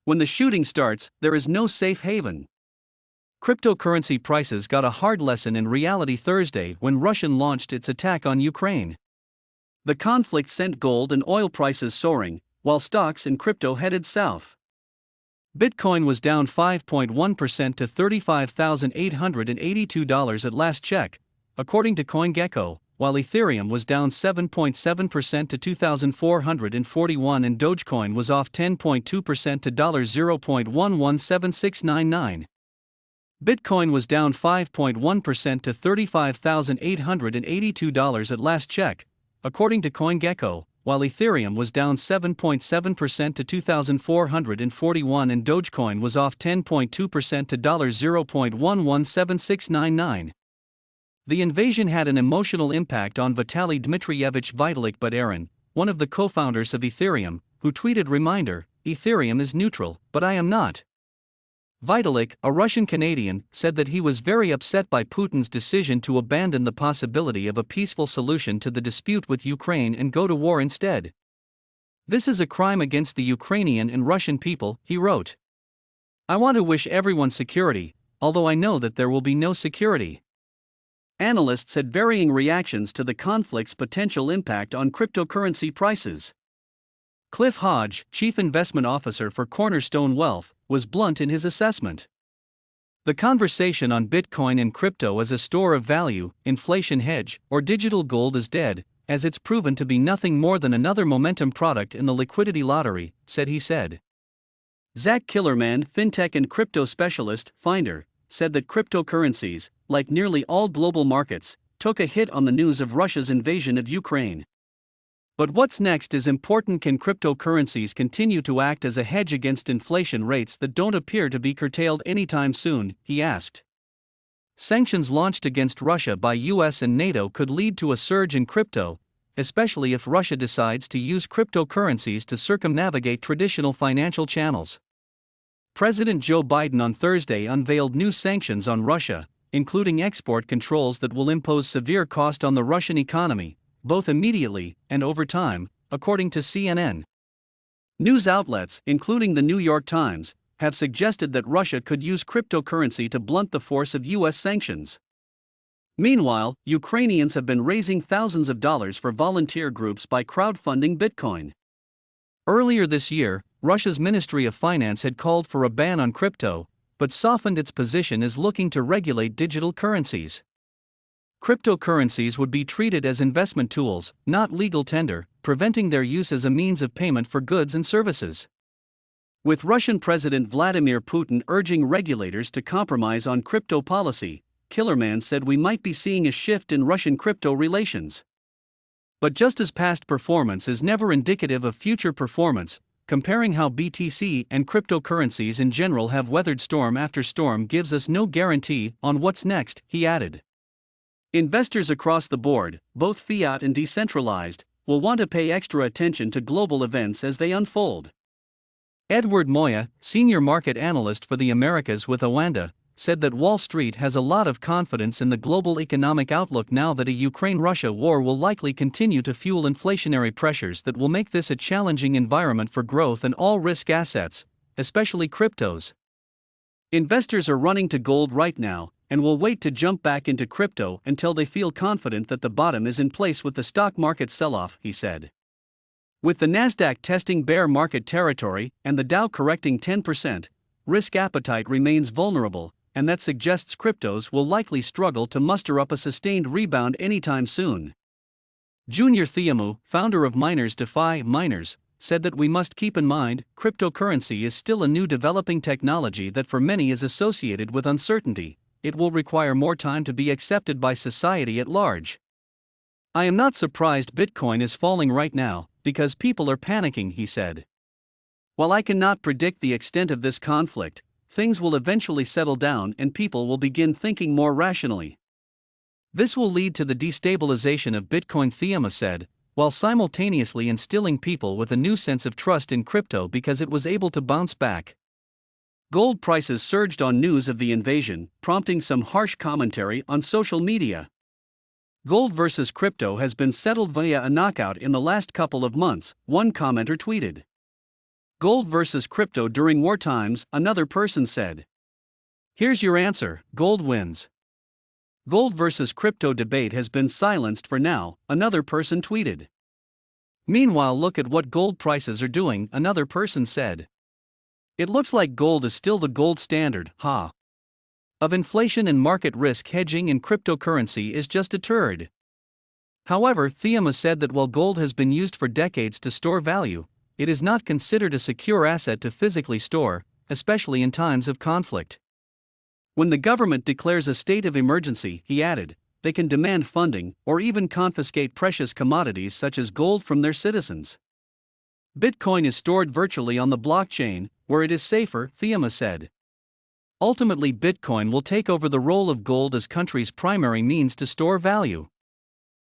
When the shooting starts, there is no safe haven. Cryptocurrency prices got a hard lesson in reality Thursday when Russia launched its attack on Ukraine. The conflict sent gold and oil prices soaring, while stocks and crypto headed south. Bitcoin was down 5.1% to $35,882 at last check, according to CoinGecko, while Ethereum was down 7.7% to $2,441 and Dogecoin was off 10.2% to $0.117699. Bitcoin was down 5.1% to $35,882 at last check, according to CoinGecko, while Ethereum was down 7.7% to $2,441 and Dogecoin was off 10.2% to $0.117699. The invasion had an emotional impact on Vitaly Dmitrievich Vitalik Buterin, one of the co-founders of Ethereum, who tweeted reminder, "Ethereum is neutral, but I am not." Vitalik, a Russian-Canadian, said that he was very upset by Putin's decision to abandon the possibility of a peaceful solution to the dispute with Ukraine and go to war instead. "This is a crime against the Ukrainian and Russian people," he wrote. "I want to wish everyone security, although I know that there will be no security." Analysts had varying reactions to the conflict's potential impact on cryptocurrency prices. Cliff Hodge, chief investment officer for Cornerstone Wealth, was blunt in his assessment. The conversation on Bitcoin and crypto as a store of value, inflation hedge, or digital gold is dead, as it's proven to be nothing more than another momentum product in the liquidity lottery, he said. Zach Killerman, fintech and crypto specialist, Finder, said that cryptocurrencies, like nearly all global markets, took a hit on the news of Russia's invasion of Ukraine. But what's next is important. Can cryptocurrencies continue to act as a hedge against inflation rates that don't appear to be curtailed anytime soon, he asked. Sanctions launched against Russia by US and NATO could lead to a surge in crypto, especially if Russia decides to use cryptocurrencies to circumnavigate traditional financial channels. President Joe Biden on Thursday unveiled new sanctions on Russia, including export controls that will impose severe cost on the Russian economy, both immediately and over time, according to CNN. News outlets, including the New York Times, have suggested that Russia could use cryptocurrency to blunt the force of US sanctions. Meanwhile, Ukrainians have been raising thousands of dollars for volunteer groups by crowdfunding Bitcoin. Earlier this year, Russia's Ministry of Finance had called for a ban on crypto, but softened its position as looking to regulate digital currencies. Cryptocurrencies would be treated as investment tools, not legal tender, preventing their use as a means of payment for goods and services. With Russian President Vladimir Putin urging regulators to compromise on crypto policy, Killerman said we might be seeing a shift in Russian crypto relations. But just as past performance is never indicative of future performance, comparing how BTC and cryptocurrencies in general have weathered storm after storm gives us no guarantee on what's next, he added. Investors across the board, both fiat and decentralized, will want to pay extra attention to global events as they unfold. Edward Moya, senior market analyst for the Americas with Oanda, said that Wall Street has a lot of confidence in the global economic outlook now that a Ukraine-Russia war will likely continue to fuel inflationary pressures that will make this a challenging environment for growth in all risk assets, especially cryptos. Investors are running to gold right now, and will wait to jump back into crypto until they feel confident that the bottom is in place with the stock market sell-off, he said. With the Nasdaq testing bear market territory and the Dow correcting 10%, risk appetite remains vulnerable, and that suggests cryptos will likely struggle to muster up a sustained rebound anytime soon. Junior Thiamu, founder of Miners Defy Miners, said that we must keep in mind, cryptocurrency is still a new developing technology that for many is associated with uncertainty. It will require more time to be accepted by society at large. I am not surprised Bitcoin is falling right now, because people are panicking, he said. While I cannot predict the extent of this conflict, things will eventually settle down and people will begin thinking more rationally. This will lead to the destabilization of Bitcoin, Thiamu said, while simultaneously instilling people with a new sense of trust in crypto because it was able to bounce back. Gold prices surged on news of the invasion, prompting some harsh commentary on social media. Gold versus crypto has been settled via a knockout in the last couple of months, one commenter tweeted. Gold versus crypto during war times, another person said. Here's your answer: gold wins. Gold versus crypto debate has been silenced for now, another person tweeted. Meanwhile, look at what gold prices are doing, another person said. It looks like gold is still the gold standard, ha. Of inflation and market risk hedging in cryptocurrency is just a turd. However, Theema said that while gold has been used for decades to store value, it is not considered a secure asset to physically store, especially in times of conflict. When the government declares a state of emergency, he added, they can demand funding or even confiscate precious commodities such as gold from their citizens. Bitcoin is stored virtually on the blockchain, where it is safer, Theema said. Ultimately, Bitcoin will take over the role of gold as country's primary means to store value.